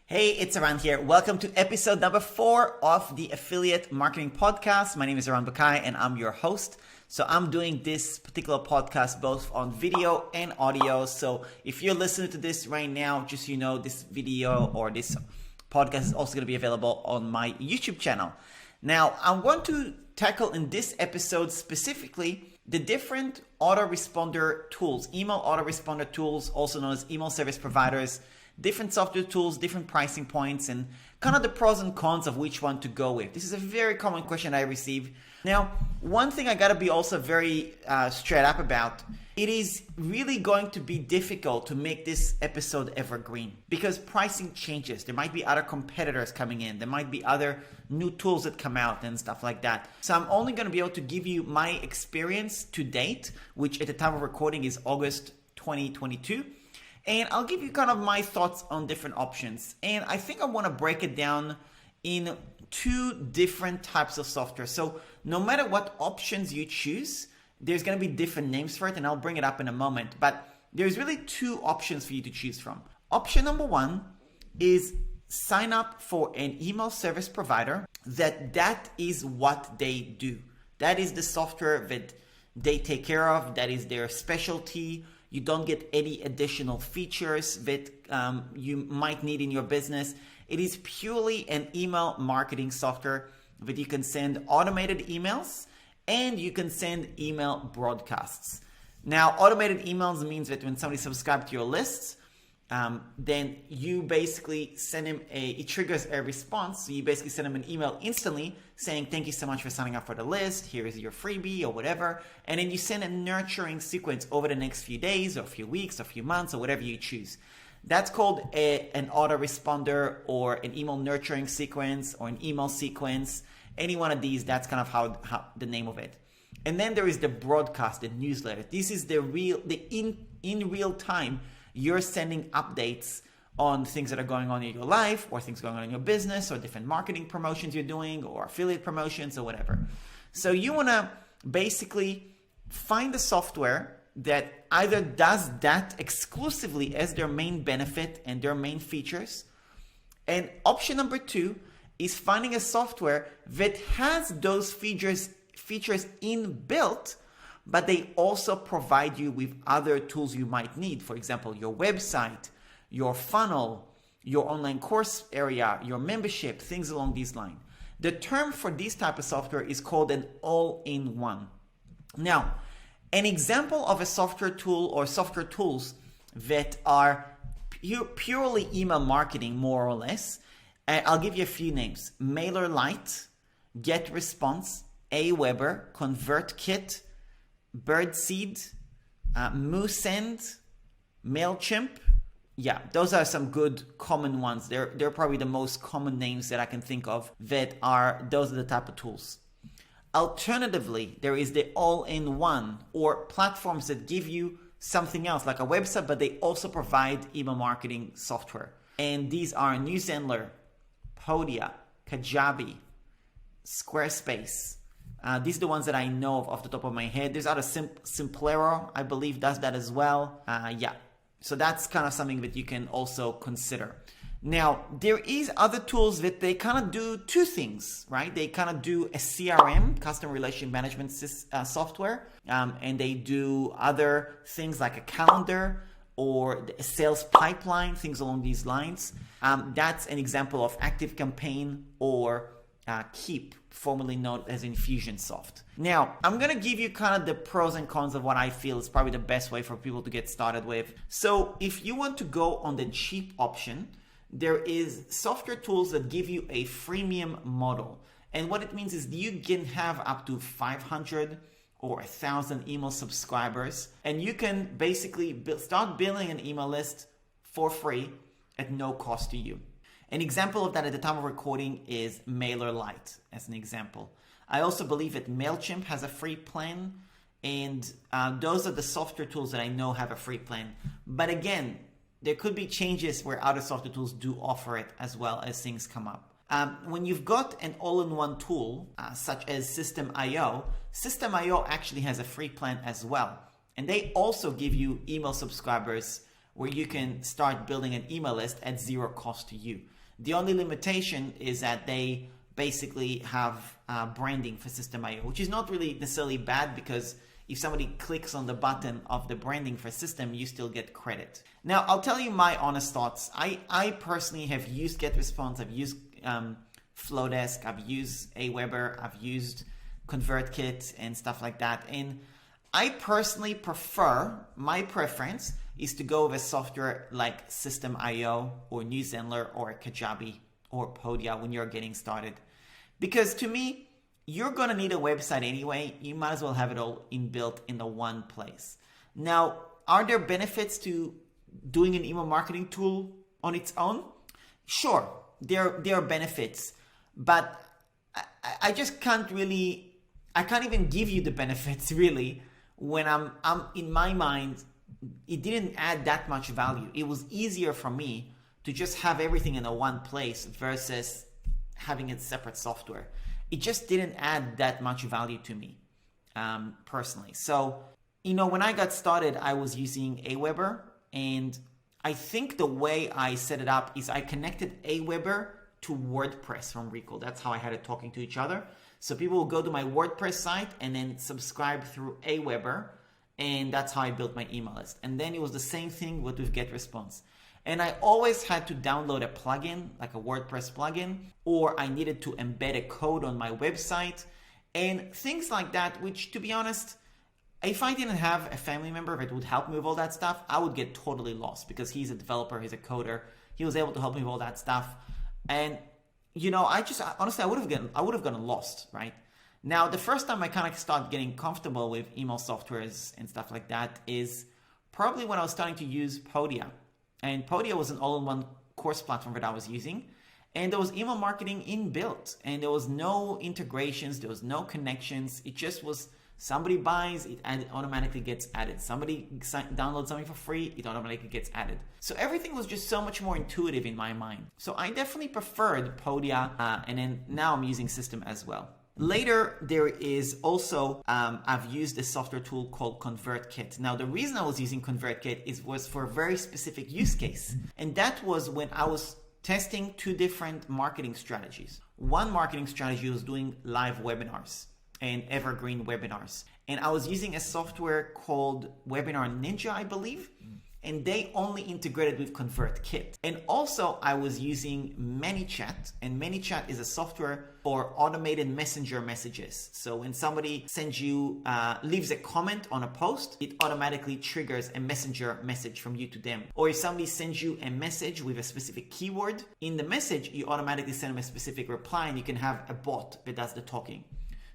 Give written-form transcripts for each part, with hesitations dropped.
Hey, it's Aran here. Welcome to episode number 4 of the Affiliate Marketing Podcast. My name is Aran Bakai and I'm your host. So I'm doing this particular podcast both on video and audio. So if you're listening to this right now, just so you know, this video or this podcast is also going to be available on my YouTube channel. Now, I want to tackle in this episode specifically the different autoresponder tools, email autoresponder tools, also known as email service providers, different software tools, different pricing points, and kind of the pros and cons of which one to go with. This is a very common question I receive. Now, one thing I got to be also very straight up about, it is really going to be difficult to make this episode evergreen because pricing changes. There might be other competitors coming in. There might be other new tools that come out and stuff like that. So I'm only going to be able to give you my experience to date, which at the time of recording is August 2022. And I'll give you kind of my thoughts on different options. And I think I want to break it down in 2 different types of software. So no matter what options you choose, there's going to be different names for it, and I'll bring it up in a moment. But there's really 2 options for you to choose from. Option number 1 is sign up for an email service provider that is what they do. That is the software that they take care of. That is their specialty. You don't get any additional features that you might need in your business. It is purely an email marketing software that you can send automated emails and you can send email broadcasts. Now, automated emails means that when somebody subscribes to your lists, then you basically send him it triggers a response. So you basically send him an email instantly saying, thank you so much for signing up for the list. Here is your freebie or whatever. And then you send a nurturing sequence over the next few days or a few weeks or a few months or whatever you choose. That's called an autoresponder or an email nurturing sequence or an email sequence. Any one of these, that's kind of how the name of it. And then there is the broadcast, the newsletter. This is in real time, you're sending updates on things that are going on in your life or things going on in your business or different marketing promotions you're doing or affiliate promotions or whatever. So you want to basically find the software that either does that exclusively as their main benefit and their main features. And option number 2 is finding a software that has those features inbuilt, but they also provide you with other tools you might need. For example, your website, your funnel, your online course area, your membership, things along these lines. The term for this type of software is called an all-in-one. Now, an example of a software tool or software tools that are purely email marketing, more or less, I'll give you a few names: MailerLite, GetResponse, AWeber, ConvertKit, Birdseed, Moosend, MailChimp. Yeah, those are some good common ones. They're probably the most common names that I can think of those are the type of tools. Alternatively, there is the all-in-one or platforms that give you something else like a website, but they also provide email marketing software. And these are Newsendler, Podia, Kajabi, Squarespace. These are the ones that I know of off the top of my head. There's other Simplero, I believe, does that as well. So that's kind of something that you can also consider. Now, there is other tools that they kind of do 2 things, right? They kind of do a CRM, customer relation management software, and they do other things like a calendar or a sales pipeline, things along these lines. That's an example of ActiveCampaign or Keep, formerly known as Infusionsoft. Now, I'm going to give you kind of the pros and cons of what I feel is probably the best way for people to get started with. So if you want to go on the cheap option, there is software tools that give you a freemium model. And what it means is you can have up to 500 or 1,000 email subscribers, and you can basically start building an email list for free at no cost to you. An example of that at the time of recording is MailerLite, as an example. I also believe that MailChimp has a free plan, and those are the software tools that I know have a free plan. But again, there could be changes where other software tools do offer it as well as things come up. When you've got an all-in-one tool, such as System.io, System.io actually has a free plan as well. And they also give you email subscribers where you can start building an email list at zero cost to you. The only limitation is that they basically have branding for System.io, which is not really necessarily bad, because if somebody clicks on the button of the branding for System, you still get credit. Now, I'll tell you my honest thoughts. I personally have used GetResponse, I've used FloDesk, I've used AWeber, I've used ConvertKit and stuff like that. And I personally prefer, my preference is to go with a software like System.io or Newsendler or Kajabi or Podia when you're getting started. Because to me, you're going to need a website anyway. You might as well have it all inbuilt in the one place. Now, are there benefits to doing an email marketing tool on its own? Sure, there are benefits, but I just can't really, I can't even give you the benefits really when I'm in my mind, it didn't add that much value. It was easier for me to just have everything in a one place versus having it separate software. It just didn't add that much value to me personally. So, when I got started, I was using AWeber, and I think the way I set it up is I connected AWeber to WordPress from Recall. That's how I had it talking to each other. So people will go to my WordPress site and then subscribe through AWeber, and that's how I built my email list. And then it was the same thing with GetResponse. And I always had to download a plugin, like a WordPress plugin, or I needed to embed a code on my website and things like that, which, to be honest, if I didn't have a family member that would help me with all that stuff, I would get totally lost, because he's a developer, he's a coder. He was able to help me with all that stuff. And, honestly, I would have gotten lost, right? Now, the first time I kind of started getting comfortable with email softwares and stuff like that is probably when I was starting to use Podia. And Podia was an all-in-one course platform that I was using. And there was email marketing inbuilt. And there was no integrations. There was no connections. It just was somebody buys, it automatically gets added. Somebody downloads something for free, it automatically gets added. So everything was just so much more intuitive in my mind. So I definitely preferred Podia. And then now I'm using System as well. Later, there is also, I've used a software tool called ConvertKit. Now, the reason I was using ConvertKit was for a very specific use case. And that was when I was testing two different marketing strategies. One marketing strategy was doing live webinars and evergreen webinars. And I was using a software called Webinar Ninja, I believe. And they only integrated with ConvertKit. And also I was using ManyChat, and ManyChat is a software for automated messenger messages. So when somebody sends you, leaves a comment on a post, it automatically triggers a messenger message from you to them. Or if somebody sends you a message with a specific keyword, in the message, you automatically send them a specific reply, and you can have a bot that does the talking.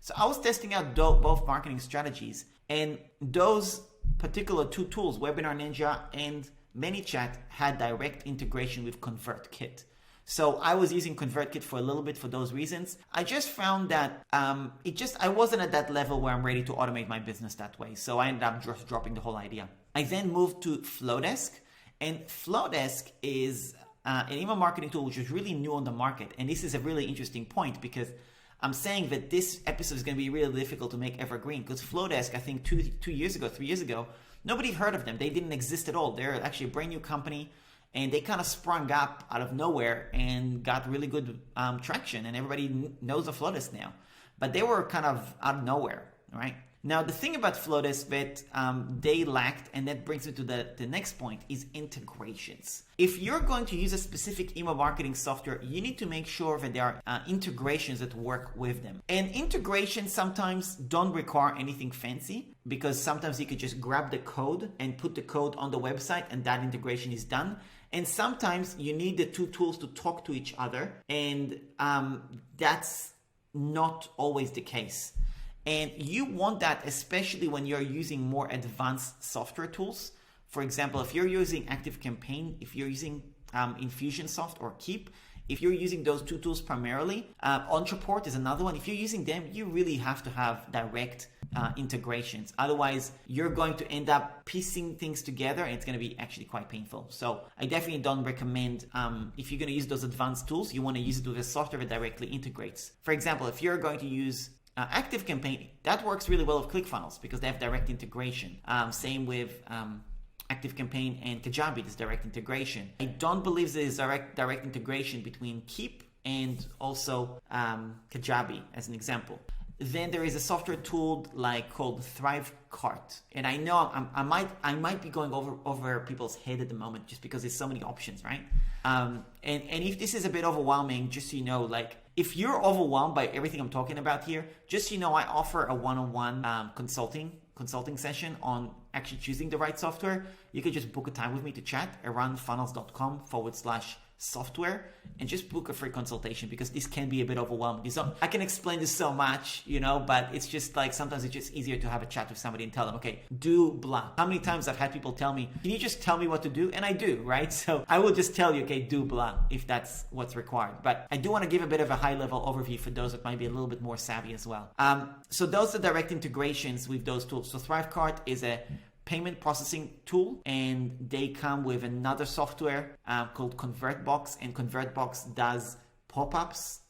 So I was testing out both marketing strategies, and those particular two tools, Webinar Ninja and ManyChat, had direct integration with ConvertKit. So I was using ConvertKit for a little bit for those reasons. I just found that I wasn't at that level where I'm ready to automate my business that way. So I ended up just dropping the whole idea. I then moved to FloDesk, and FloDesk is an email marketing tool which is really new on the market. And this is a really interesting point, because I'm saying that this episode is going to be really difficult to make evergreen, because FloDesk, I think 3 years ago, nobody heard of them. They didn't exist at all. They're actually a brand new company, and they kind of sprung up out of nowhere and got really good traction, and everybody knows of FloDesk now. But they were kind of out of nowhere, right? Now, the thing about FloDesk that they lacked, and that brings me to the next point, is integrations. If you're going to use a specific email marketing software, you need to make sure that there are integrations that work with them. And integrations sometimes don't require anything fancy, because sometimes you could just grab the code and put the code on the website, and that integration is done. And sometimes you need the two tools to talk to each other, and that's not always the case. And you want that, especially when you're using more advanced software tools. For example, if you're using ActiveCampaign, if you're using Infusionsoft or Keep, if you're using those two tools primarily, Ontraport is another one. If you're using them, you really have to have direct integrations. Otherwise, you're going to end up piecing things together, and it's going to be actually quite painful. So I definitely don't recommend, if you're going to use those advanced tools, you want to use it with a software that directly integrates. For example, if you're going to use ActiveCampaign, that works really well with ClickFunnels because they have direct integration. Same with ActiveCampaign and Kajabi, this direct integration. I don't believe there is direct integration between Keep and also Kajabi, as an example. Then there is a software tool called ThriveCart, and I know I might be going over people's head at the moment just because there's so many options, right? And if this is a bit overwhelming, just so you know, if you're overwhelmed by everything I'm talking about here, just so you know, I offer a one-on-one consulting session on actually choosing the right software. You could just book a time with me to chat, aroundfunnels.com/software, and just book a free consultation, because this can be a bit overwhelming. So I can explain this so much, but it's just sometimes it's just easier to have a chat with somebody and tell them, okay, do blah. How many times I've had people tell me, can you just tell me what to do? And I do, right? So I will just tell you, okay, do blah, if that's what's required. But I do want to give a bit of a high level overview for those that might be a little bit more savvy as well. So those are direct integrations with those tools. So ThriveCart is a payment processing tool, and they come with another software called ConvertBox, and ConvertBox does pop-ups,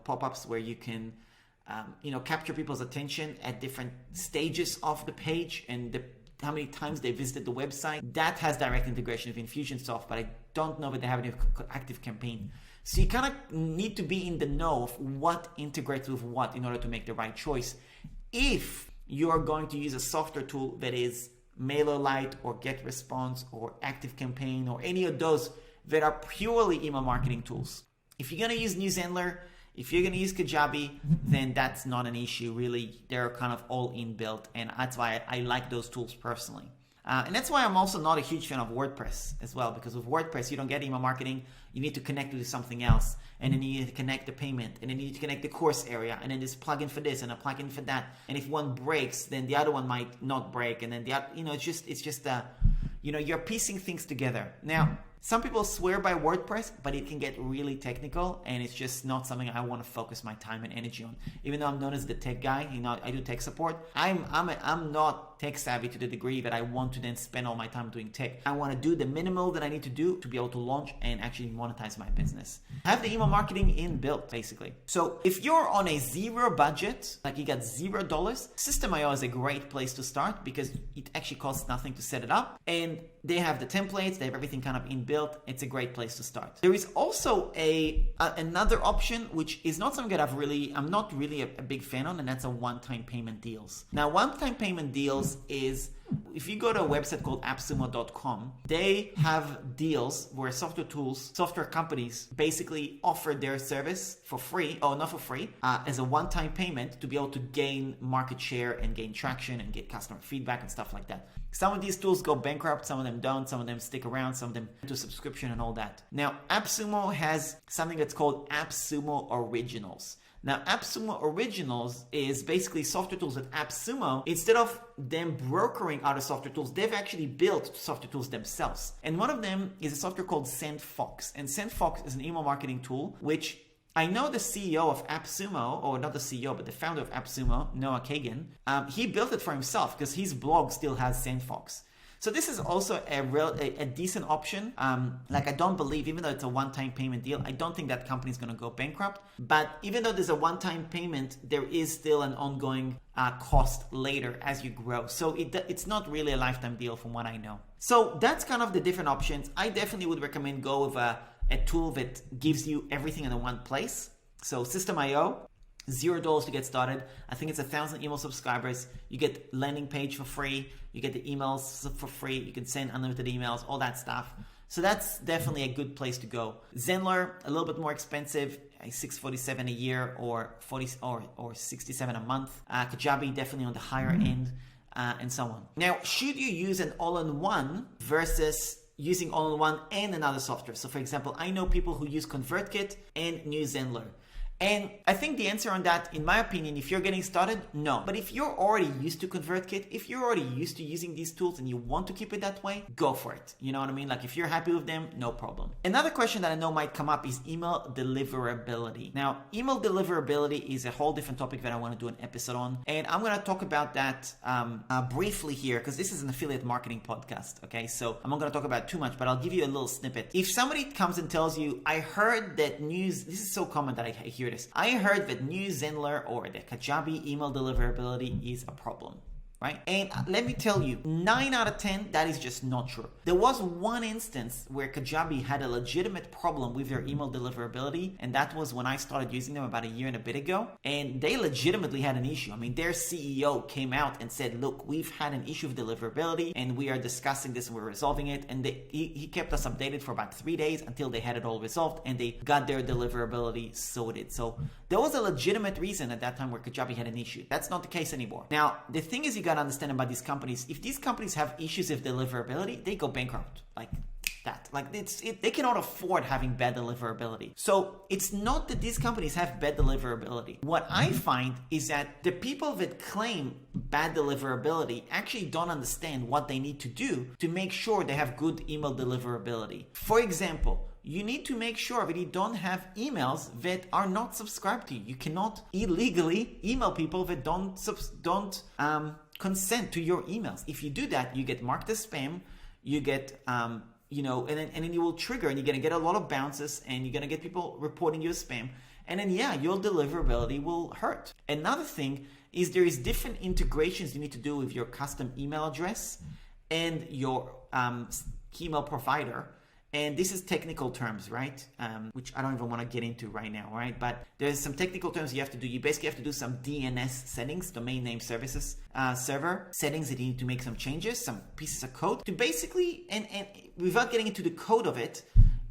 pop-ups where you can capture people's attention at different stages of the page and how many times they visited the website. That has direct integration with Infusionsoft, but I don't know if they have any ActiveCampaign. So you kind of need to be in the know of what integrates with what in order to make the right choice. If you are going to use a software tool that is MailerLite or GetResponse or ActiveCampaign or any of those that are purely email marketing tools. If you're going to use NewsHandler, if you're going to use Kajabi, then that's not an issue really. They're kind of all inbuilt, and that's why I like those tools personally. And that's why I'm also not a huge fan of WordPress as well, because with WordPress, you don't get email marketing. You need to connect it to something else, and then you need to connect the payment, and then you need to connect the course area, and then there's plugin for this and a plugin for that. And if one breaks, then the other one might not break, and then the other, it's just you're piecing things together. Now, some people swear by WordPress, but it can get really technical, and it's just not something I want to focus my time and energy on. Even though I'm known as the tech guy, I do tech support. I'm not tech savvy to the degree that I want to then spend all my time doing tech. I want to do the minimal that I need to do to be able to launch and actually monetize my business. Have the email marketing inbuilt, basically. So if you're on a zero budget, you got $0, System.io is a great place to start because it actually costs nothing to set it up, and they have the templates, they have everything kind of inbuilt. It's a great place to start. There is also another option, which is not something that I'm not really a big fan on, and that's a one-time payment deals. Now, one-time payment deals is, if you go to a website called appsumo.com, they have deals where software companies basically offer their service for free, not for free, as a one-time payment to be able to gain market share and gain traction and get customer feedback and stuff like that. Some of these tools go bankrupt, some of them don't, some of them stick around, some of them do subscription and all that. Now, AppSumo has something that's called AppSumo Originals. Now, AppSumo Originals is basically software tools that AppSumo, instead of them brokering other software tools, they've actually built software tools themselves. And one of them is a software called SendFox. And SendFox is an email marketing tool, which I know the CEO of AppSumo, or not the CEO, but the founder of AppSumo, Noah Kagan, he built it for himself because his blog still has SendFox. So this is also a decent option. I don't believe, even though it's a one-time payment deal, I don't think that company is going to go bankrupt. But even though there's a one-time payment, there is still an ongoing cost later as you grow. So it's not really a lifetime deal from what I know. So that's kind of the different options. I definitely would recommend go with a tool that gives you everything in one place. So System.io, $0 to get started. I think it's 1,000 email subscribers. You get landing page for free. You get the emails for free. You can send unlimited emails, all that stuff. So that's definitely a good place to go. Zenler, a little bit more expensive, $647 a year or $67 a month. Kajabi, definitely on the higher end, and so on. Now, should you use an all-in-one versus using all-in-one and another software? So for example, I know people who use ConvertKit and NewsHandler. And I think the answer on that, in my opinion, if you're getting started, no. But if you're already used to ConvertKit, if you're already used to using these tools and you want to keep it that way, go for it. You know what I mean? If you're happy with them, no problem. Another question that I know might come up is email deliverability. Now, email deliverability is a whole different topic that I want to do an episode on. And I'm going to talk about that briefly here because this is an affiliate marketing podcast, okay? So I'm not going to talk about it too much, but I'll give you a little snippet. If somebody comes and tells you, I heard that this is so common that I hear this. I heard that NewsHandler or the Kajabi email deliverability is a problem. right? And let me tell you, 9 out of 10, that is just not true. There was one instance where Kajabi had a legitimate problem with their email deliverability, and that was when I started using them about a year and a bit ago, and they legitimately had an issue. I mean, their CEO came out and said, look, we've had an issue with deliverability, and we are discussing this and we're resolving it, and he kept us updated for about 3 days until they had it all resolved, and they got their deliverability sorted. So there was a legitimate reason at that time where Kajabi had an issue. That's not the case anymore. Now, the thing is, you got to understand about these companies, if these companies have issues with deliverability, they go bankrupt. Like that. Like they cannot afford having bad deliverability. So it's not that these companies have bad deliverability. What I find is that the people that claim bad deliverability actually don't understand what they need to do to make sure they have good email deliverability. For example, you need to make sure that you don't have emails that are not subscribed to you. You cannot illegally email people that don't consent to your emails. If you do that, you get marked as spam. You get and then you will trigger, and you're gonna get a lot of bounces, and you're gonna get people reporting you as spam, and then your deliverability will hurt. Another thing is there is different integrations you need to do with your custom email address and your email provider. And this is technical terms, right? Which I don't even want to get into right now, right? But there's some technical terms you have to do. You basically have to do some DNS settings, domain name services, server settings that you need to make some changes, some pieces of code to basically, and without getting into the code of it,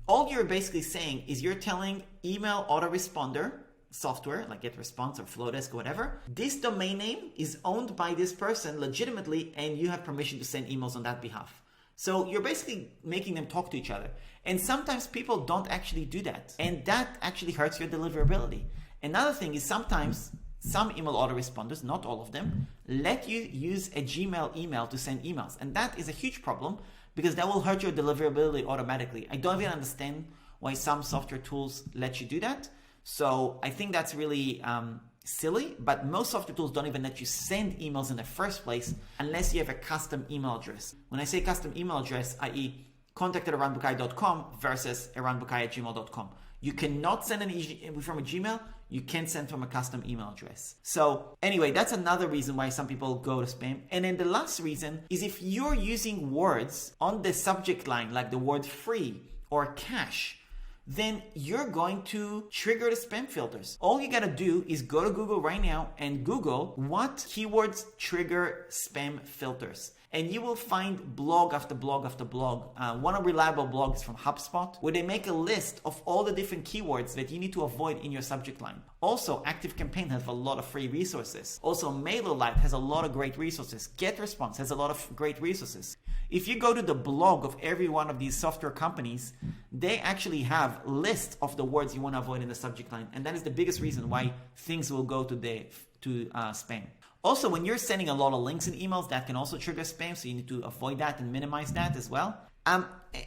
all you're basically saying is you're telling email autoresponder software like GetResponse or FloDesk or whatever, this domain name is owned by this person legitimately, and you have permission to send emails on that behalf. So you're basically making them talk to each other. And sometimes people don't actually do that. And that actually hurts your deliverability. Another thing is sometimes some email autoresponders, not all of them, let you use a Gmail email to send emails. And that is a huge problem because that will hurt your deliverability automatically. I don't even understand why some software tools let you do that. So I think that's really silly, but most software tools don't even let you send emails in the first place unless you have a custom email address. When I say custom email address, i.e. contact@eranbukai.com versus eranbukai@gmail.com. You cannot send from a Gmail, you can send from a custom email address. So anyway, that's another reason why some people go to spam. And then the last reason is if you're using words on the subject line, like the word free or cash, then you're going to trigger the spam filters. All you gotta do is go to Google right now and Google what keywords trigger spam filters. And you will find blog after blog after blog. One of reliable blogs from HubSpot, where they make a list of all the different keywords that you need to avoid in your subject line. Also, ActiveCampaign has a lot of free resources. Also, MailerLite has a lot of great resources. GetResponse has a lot of great resources. If you go to the blog of every one of these software companies, they actually have lists of the words you want to avoid in the subject line. And that is the biggest reason why things will go to spam. Also, when you're sending a lot of links in emails, that can also trigger spam, so you need to avoid that and minimize that as well.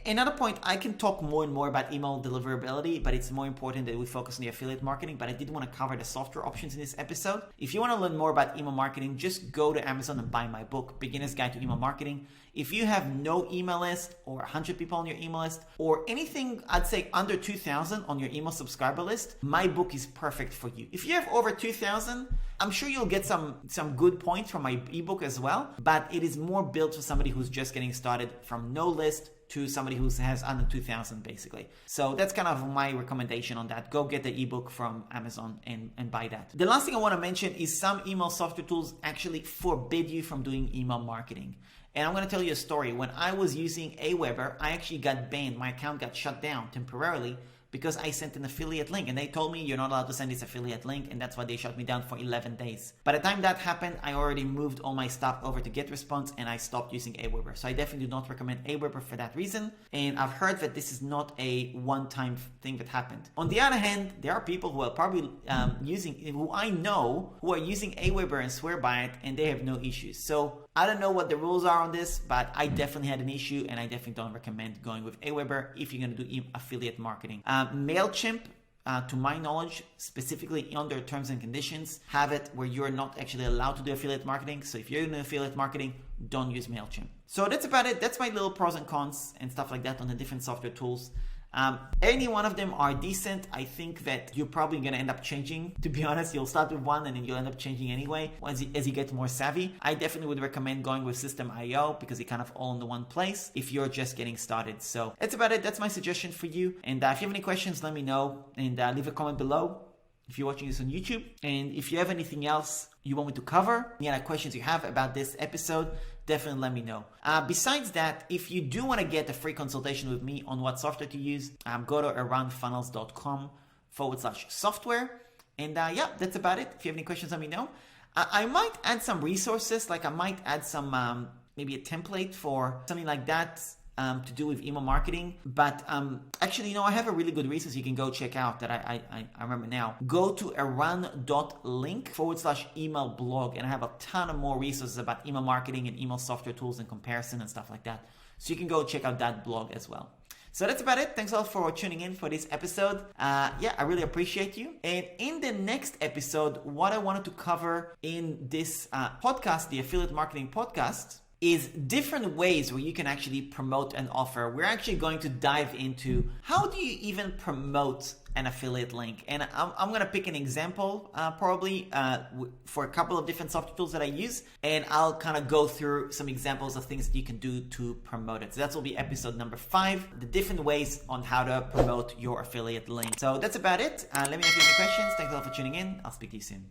Another point, I can talk more and more about email deliverability, but it's more important that we focus on the affiliate marketing, but I did want to cover the software options in this episode. If you want to learn more about email marketing, just go to Amazon and buy my book, Beginner's Guide to Email Marketing. If you have no email list or 100 people on your email list or anything, I'd say under 2,000 on your email subscriber list, my book is perfect for you. If you have over 2,000, I'm sure you'll get some good points from my ebook as well, but it is more built for somebody who's just getting started from no list to somebody who has under 2,000 basically. So that's kind of my recommendation on that. Go get the ebook from Amazon and buy that. The last thing I want to mention is some email software tools actually forbid you from doing email marketing. And I'm going to tell you a story. When I was using AWeber, I actually got banned. My account got shut down temporarily because I sent an affiliate link and they told me you're not allowed to send this affiliate link, and that's why they shut me down for 11 days. By the time that happened, I already moved all my stuff over to GetResponse and I stopped using AWeber. So I definitely do not recommend AWeber for that reason. And I've heard that this is not a one-time thing that happened. On the other hand, there are people who are probably who I know who are using AWeber and swear by it, and they have no issues. So I don't know what the rules are on this, but I definitely had an issue, and I definitely don't recommend going with AWeber if you're going to do affiliate marketing. MailChimp, to my knowledge, specifically on their terms and conditions, have it where you're not actually allowed to do affiliate marketing. So if you're doing affiliate marketing, don't use MailChimp. So that's about it. That's my little pros and cons and stuff like that on the different software tools. Any one of them are decent. I think that you're probably going to end up changing. To be honest, you'll start with one and then you'll end up changing anyway as you get more savvy. I definitely would recommend going with System.io because it kind of all in the one place if you're just getting started. So that's about it. That's my suggestion for you. And if you have any questions, let me know and leave a comment below if you're watching this on YouTube. And if you have anything else you want me to cover, any questions you have about this episode, definitely let me know. Besides that, if you do want to get a free consultation with me on what software to use, go to aroundfunnels.com/software. And yeah, that's about it. If you have any questions, let me know. I might add some resources, like I might add some, maybe a template for something like that to do with email marketing. But actually, I have a really good resource you can go check out that I remember now. Go to aran.link/email blog, and I have a ton of more resources about email marketing and email software tools and comparison and stuff like that. So you can go check out that blog as well. So that's about it. Thanks a lot for tuning in for this episode. Yeah, I really appreciate you. And in the next episode, what I wanted to cover in this podcast, the Affiliate Marketing Podcast, is different ways where you can actually promote an offer. We're actually going to dive into how do you even promote an affiliate link. And I'm going to pick an example probably for a couple of different software tools that I use. And I'll kind of go through some examples of things that you can do to promote it. So that will be episode number 5, the different ways on how to promote your affiliate link. So that's about it. Let me know if you have any questions. Thanks a lot for tuning in. I'll speak to you soon.